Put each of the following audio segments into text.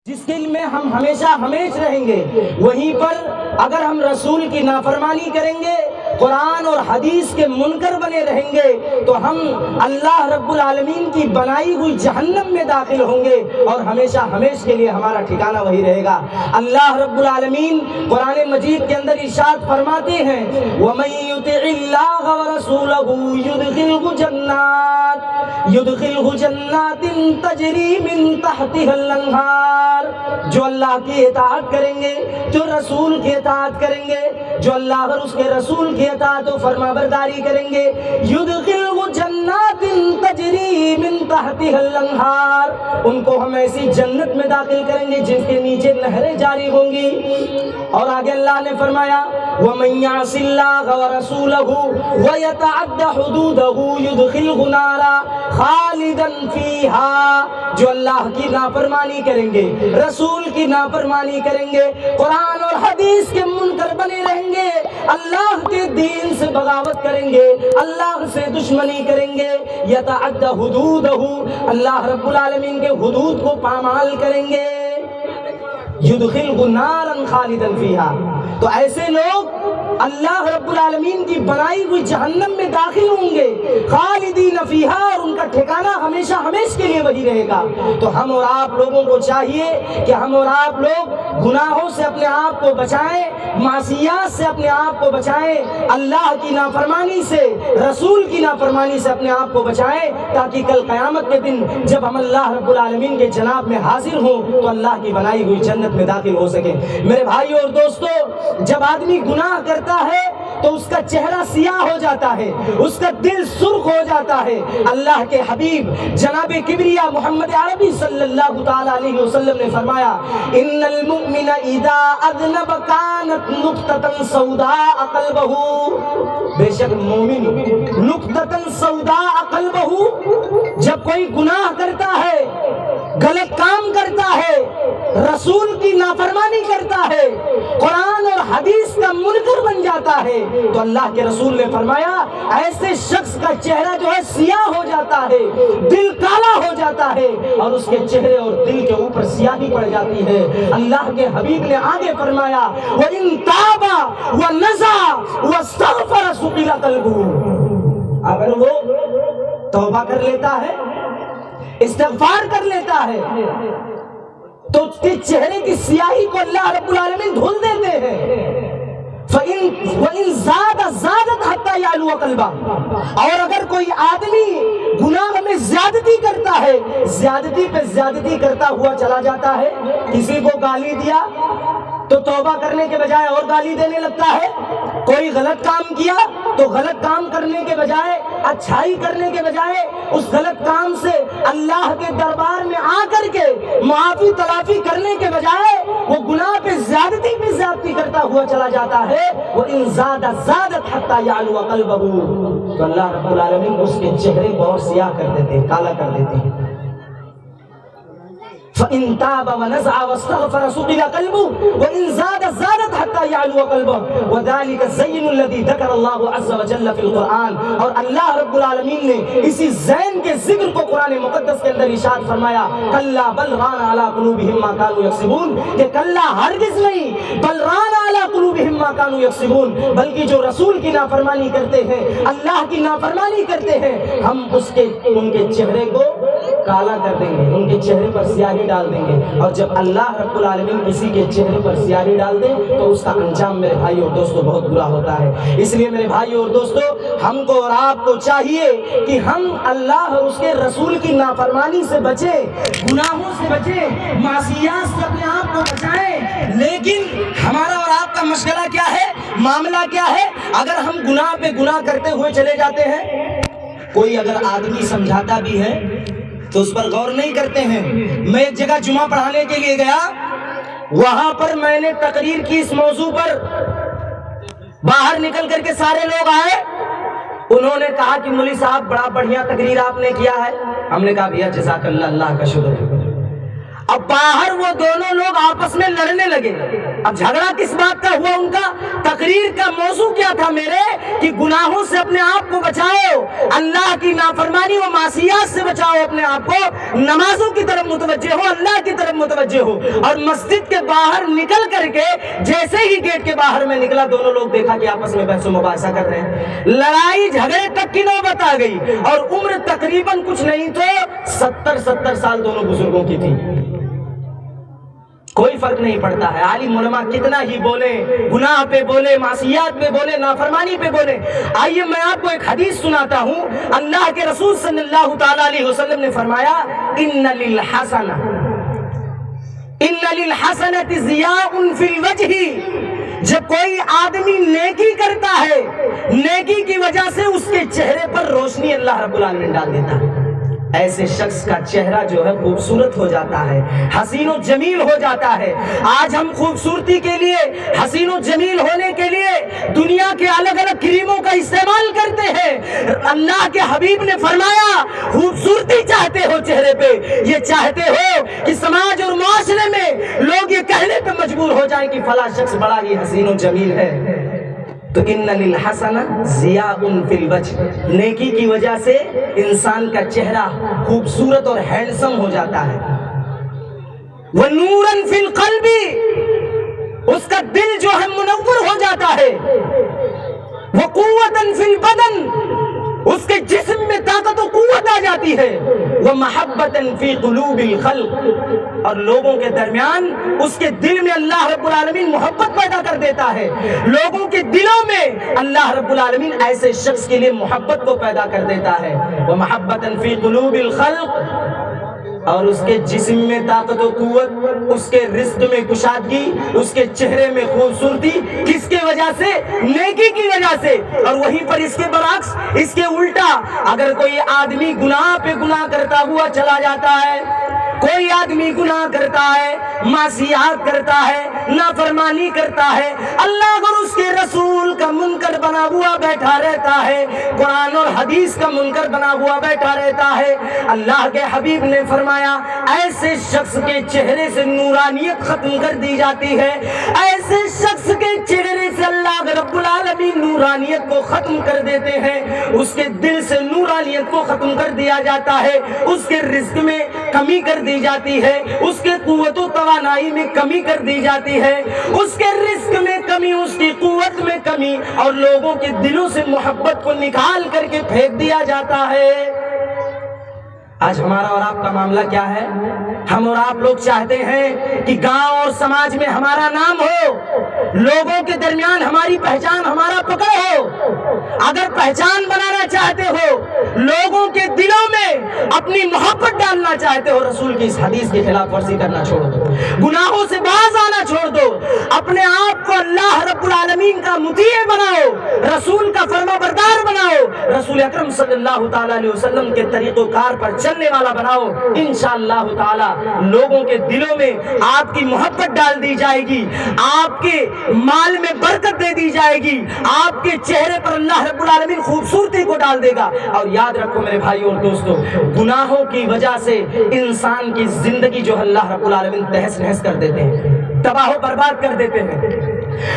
جس دل میں ہم ہمیشہ ہمیشہ رہیں گے، وہیں پر اگر ہم رسول کی نافرمانی کریں گے، قرآن اور حدیث کے منکر بنے رہیں گے، تو ہم اللہ رب العالمین کی بنائی ہوئی جہنم میں داخل ہوں گے اور ہمیشہ ہمیشہ کے لیے ہمارا ٹھکانہ وہی رہے گا۔ اللہ رب العالمین قرآن مجید کے اندر ارشاد فرماتے ہیں وَمَن يُطِعِ اللَّهَ وَرَسُولَهُ يُدْخِلْهُ جَنَّاتٍ تَجْرِي مِن تَحْتِهَا الْأَنْهَارُ، جو اللہ کی اطاعت کریں گے، جو رسول کی اطاعت کریں گے، جو اللہ اور اس کے رسول کی اطاعت و فرما برداری کریں گے، يُدْخِلْهُ جَنَّاتٍ تَجْرِي مِن تَحْتِهَا الْأَنْهَارُ، ان کو ہم ایسی جنت میں داخل کریں گے جس کے نیچے نہریں جاری ہوں گی۔ اور آگے اللہ نے فرمایا وَمَن يَعْصِ اللَّهَ وَرَسُولَهُ وَيَتَعَدَّ حُدُودَهُ يُدْخِلْهُ نَارًا خَالِدًا فِيهَا، جو اللہ کی نافرمانی کریں گے، رسول کی نافرمانی کریں گے، قرآن اور حدیث کے منکر بنے رہیں گے، اللہ کے دین سے بغاوت کریں گے، اللہ سے دشمنی کریں گے، یتعدى حدودہ، اللہ رب العالمین کے حدود کو پامال کریں گے، يدخلہ نارا خالدا فیہا، تو ایسے لوگ اللہ رب العالمین کی بنائی ہوئی جہنم میں داخل ہوں گے، خالدین فیہا، اور ان کا ٹھکانہ ہمیشہ ہمیشہ کے لیے وہی رہے گا۔ تو ہم اور آپ لوگوں کو چاہیے کہ ہم اور آپ لوگ گناہوں سے اپنے آپ کو بچائیں، معصیات سے اپنے آپ کو بچائیں، اللہ کی نافرمانی سے، رسول کی نافرمانی سے اپنے آپ کو بچائیں، تاکہ کل قیامت کے دن جب ہم اللہ رب العالمین کے جناب میں حاضر ہوں تو اللہ کی بنائی ہوئی جنت میں داخل ہو سکیں۔ میرے بھائیو اور دوستو، جب آدمی گناہ کرتا ہے تو اس کا چہرہ سیاہ ہو جاتا ہے، اس کا دل سرخ ہو جاتا ہے۔ اللہ کے حبیب جناب کبریا محمد عربی صلی اللہ تعالی علیہ وسلم نے فرمایا ان المؤمن اذا اذنب كانت نقطة سوداء قلبه، بے شک مومن نقطة سوداء قلبه، جب کوئی گناہ کرتا ہے، غلط کام کرتا ہے، رسول کی نافرمانی کرتا ہے، قرآن اور حدیث کا منکر بن جاتا ہے، تو اللہ کے رسول نے فرمایا ایسے شخص کا چہرہ جو ہے سیاہ ہو جاتا ہے، دل کالا ہو جاتا ہے، اور اس کے چہرے اور دل کے اوپر سیاہی پڑ جاتی ہے۔ اللہ کے حبیب نے آگے فرمایا وَإِن تَابَ وَنَزَعَ وَاسْتَغْفَرَ سُقِلَ قَلْبُهُ، اگر وہ توبہ کر لیتا ہے، استغفار کر لیتا ہے، تو اس کے چہرے کی سیاہی کو اللہ رب العالمین دھل دیتے ہیں۔ وَإِن زَادَ زَادَتْ حَتَّى يَعْلُوَ قَلْبَهُ، اور اگر کوئی آدمی گناہ میں زیادتی کرتا ہے، زیادتی پہ زیادتی کرتا ہوا چلا جاتا ہے، کسی کو گالی دیا تو توبہ کرنے کے بجائے اور گالی دینے لگتا ہے، کوئی غلط کام کیا تو غلط کام کرنے کے بجائے، اچھائی کرنے کے بجائے، اس غلط کام سے اللہ کے دربار میں آ کر کے معافی تلافی کرنے کے بجائے وہ گناہ پہ زیادتی کرتا ہوا چلا جاتا ہے۔ وَإِن زَادَ زَادَتْ حَتَّى يَعْلُوَ قَلْبَهُ، تو اللہ رب العالمین اس کے چہرے کو اور سیاہ کر دیتے ہیں، کالا کر دیتے ہیں۔ فَإِن تَابَ وَنَزَعَ وَاسْتَغْفَرَ سُقِلَ قَلْبُهُ وَإِن زَادَ زَادَتْ حَتَّى يَعْلُوَ قَلْبُهُ وَذَلِكَ الزَّيِّنُ الَّذِي ذَكَرَ اللَّهُ عَزَّ وَجَلَّ فِي الْقُرْآنِ، اور اللہ رب العالمین نے اسی زین کے ذکر کو قرآن مقدس کے اندر ارشاد فرمایا کَلَّا بَلْ رَانَ عَلَىٰ قُلُوبِهِم مَّا كَانُوا يَكْسِبُونَ، کہ کلّا ہرگز نہیں، بل رَانَ عَلَىٰ قُلُوبِهِم مَّا كَانُوا يَكْسِبُونَ، بلکہ جو رسول کی نافرمانی کرتے ہیں، اللہ کی نافرمانی کرتے ہیں، ہم ان کے چہرے کو کالا کر دیں گے، ان کے چہرے پر سیاہی ڈال دیں گے، اور جب اللہ رب العالمین کسی کے چہرے پر سیاہی ڈال دے تو اس کا انجام میرے بھائی اور دوستو بہت برا ہوتا ہے۔ اس لیے میرے بھائی اور دوستو، ہم کو اور آپ کو چاہیے کہ ہم اللہ اور اس کے رسول کی نافرمانی سے بچیں، گناہوں سے بچیں، معصیات سے اپنے آپ کو بچائیں۔ لیکن ہمارا اور آپ کا مشغلہ کیا ہے، معاملہ کیا ہے؟ اگر ہم گناہ پہ گناہ کرتے ہوئے چلے جاتے ہیں، کوئی اگر آدمی سمجھاتا بھی ہے تو اس پر غور نہیں کرتے ہیں۔ میں ایک جگہ جمعہ پڑھانے کے لیے گیا، وہاں پر میں نے تقریر کی اس موضوع پر، باہر نکل کر کے سارے لوگ آئے، انہوں نے کہا کہ مولوی صاحب بڑا بڑھیا تقریر آپ نے کیا ہے۔ ہم نے کہا بھیا جزاک اللہ، اللہ کا شکر ہے۔ اب باہر وہ دونوں لوگ آپس میں لڑنے لگے. اب جھگڑا کس بات کا ہوا؟ ان کا تقریر کا موضوع کیا تھا میرے؟ کہ گناہوں سے اپنے آپ کو بچاؤ، اللہ کی نافرمانی و معصیات سے بچاؤ اپنے آپ کو، نمازوں کی طرف متوجہ ہو، اللہ کی طرف متوجہ ہو. اور مسجد کے باہر نکل کر کے جیسے ہی گیٹ کے باہر میں نکلا، دونوں لوگ دیکھا کہ آپس میں بحث و مباحثہ کر رہے ہیں. لڑائی جھگڑے تک کی نوبت آ گئی، اور عمر تقریباً کچھ نہیں تو 70 سال دونوں بزرگوں کی تھی. کوئی فرق نہیں پڑتا ہے، عالم علماء کتنا ہی بولے، گناہ پہ بولے، معصیات پہ بولے، نافرمانی پہ بولے. آئیے میں آپ کو ایک حدیث سناتا ہوں. اللہ کے رسول صلی اللہ تعالی علیہ وسلم نے فرمایا ان للحسنۃ ضیاء فی الوجہ. جب کوئی آدمی نیکی کرتا ہے، نیکی کی وجہ سے اس کے چہرے پر روشنی اللہ رب العالمین ڈال دیتا ہے. ایسے شخص کا چہرہ جو ہے خوبصورت ہو جاتا ہے، حسین و جمیل ہو جاتا ہے. آج ہم خوبصورتی کے لیے، حسین و جمیل ہونے کے لیے دنیا کے الگ الگ کریموں کا استعمال کرتے ہیں. اللہ کے حبیب نے فرمایا خوبصورتی چاہتے ہو چہرے پہ، یہ چاہتے ہو کہ سماج اور معاشرے میں لوگ یہ کہنے پہ مجبور ہو جائیں کہ فلاں شخص بڑا ہی حسین و جمیل ہے، تو ان للحسنہ ضیاء فی الوجہ، نیکی کی وجہ سے انسان کا چہرہ خوبصورت اور ہینڈسم ہو جاتا ہے. ونورا فی القلب، اس کا دل جو ہے منور ہو جاتا ہے. وقوتا فی البدن، اس کے جسم میں طاقت و قوت آ جاتی ہے. ومحبتا فی قلوب الخلق، اور لوگوں کے درمیان اس کے دل میں اللہ رب العالمین محبت پیدا کر دیتا ہے. لوگوں کے دلوں میں اللہ رب العالمین ایسے شخص کے لیے محبت کو پیدا کر دیتا ہے. ومحبتا فی قلوب الخلق، اور اس کے جسم میں طاقت و قوت، اس کے رزق میں کشادگی، اس کے چہرے میں خوبصورتی. کس کے وجہ سے؟ نیکی کی وجہ سے. اور وہیں پر اس کے برعکس، اس کے الٹا، اگر کوئی آدمی گناہ پہ گناہ کرتا ہوا چلا جاتا ہے، کوئی آدمی گناہ کرتا ہے، معصیات کرتا ہے، نافرمانی کرتا ہے، اللہ اور اس کے رسول کا منکر بنا ہوا بیٹھا رہتا ہے، قرآن اور حدیث کا منکر بنا ہوا بیٹھا رہتا ہے. اللہ کے حبیب نے فرمایا ایسے شخص کے چہرے سے نورانیت ختم کر دی جاتی ہے. ایسے شخص کے چہرے سے اللہ رب العالمین نورانیت کو ختم کر دیتے ہیں. اس کے دل سے نورانیت کو ختم کر دیا جاتا ہے. اس کے رزق میں کمی کر دی جاتی ہے، اس کے قوت و توانائی میں کمی کر دی جاتی ہے، اس کے رزق میں کمی، اس کی قوت میں کمی، اور لوگوں کے دلوں سے محبت کو نکال کر کے پھینک دیا جاتا ہے. آج ہمارا اور آپ کا معاملہ کیا ہے؟ ہم اور آپ لوگ چاہتے ہیں کہ گاؤں اور سماج میں ہمارا نام ہو، لوگوں کے درمیان ہماری پہچان، ہمارا پکڑ ہو. اگر پہچان بنانا چاہتے ہو، لوگوں کے دلوں میں اپنی محبت ڈالنا چاہتے ہو، رسول کی اس حدیث کی خلاف ورزی کرنا چھوڑ دو، گناہوں سے باز آنا چھوڑ دو، اپنے آپ کو اللہ رب العالمین کا مطیع بناؤ، رسول کا فرما بردار بناؤ، رسول اکرم صلی اللہ تعالی علیہ وسلم کے طریق و کار پر چلنے والا بناؤ. انشاءاللہ تعالی لوگوں کے دلوں میں آپ کی محبت ڈال دی جائے گی، آپ کے مال میں برکت دے دی جائے گی، آپ کے چہرے پر اللہ رب العالمین خوبصورتی کو ڈال دے گا. اور یاد رکھو میرے بھائیو اور دوستو، گناہوں کی وجہ سے انسان کی زندگی جو اللہ رب العالمین تہس نہس کر دیتے ہیں، تباہ و برباد کر دیتے ہیں.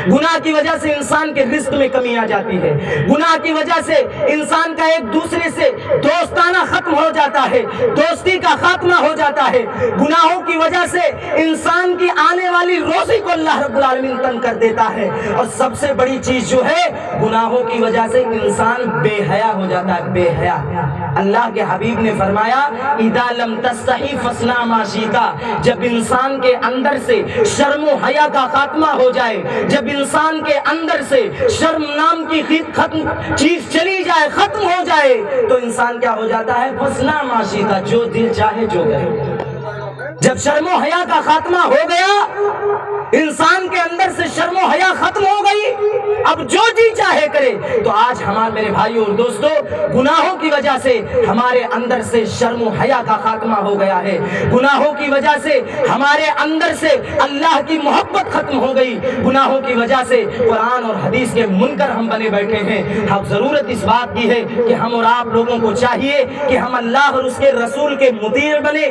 گناہ کی وجہ سے انسان کے رزق میں کمی آ جاتی ہے، گناہ کی وجہ سے انسان کا ایک دوسرے سے دوستانہ ختم ہو جاتا ہے، دوستی کا خاتمہ ہو جاتا ہے. گناہوں کی وجہ سے انسان کی آنے والی روزی کو اللہ رب العالمین تنگ کر دیتا ہے. اور سب سے بڑی چیز جو ہے، گناہوں کی وجہ سے انسان بے حیا ہو جاتا ہے، بے حیا. اللہ کے حبیب نے فرمایا اذا لم تستحی فاصنع ما شئت، جب انسان کے اندر سے شرم و حیا کا خاتمہ ہو جائے، جب انسان کے اندر سے شرم نام کی چیز چلی جائے، ختم ہو جائے، تو انسان کیا ہو جاتا ہے؟ فاصنع ما شئت، جو دل چاہے جو کرے. جب شرم و حیا کا خاتمہ ہو گیا، انسان کے اندر سے شرم و حیا ختم ہو گئی، اب جو جی چاہے کرے. تو آج ہمارے میرے بھائیوں اور دوستو، گناہوں کی وجہ سے ہمارے اندر سے شرم و حیا کا خاتمہ ہو گیا ہے، گناہوں کی وجہ سے ہمارے اندر سے اللہ کی محبت ختم ہو گئی، گناہوں کی وجہ سے قرآن اور حدیث کے منکر ہم بنے بیٹھے ہیں. اب ضرورت اس بات کی ہے کہ ہم اور آپ لوگوں کو چاہیے کہ ہم اللہ اور اس کے رسول کے مطیع بنے،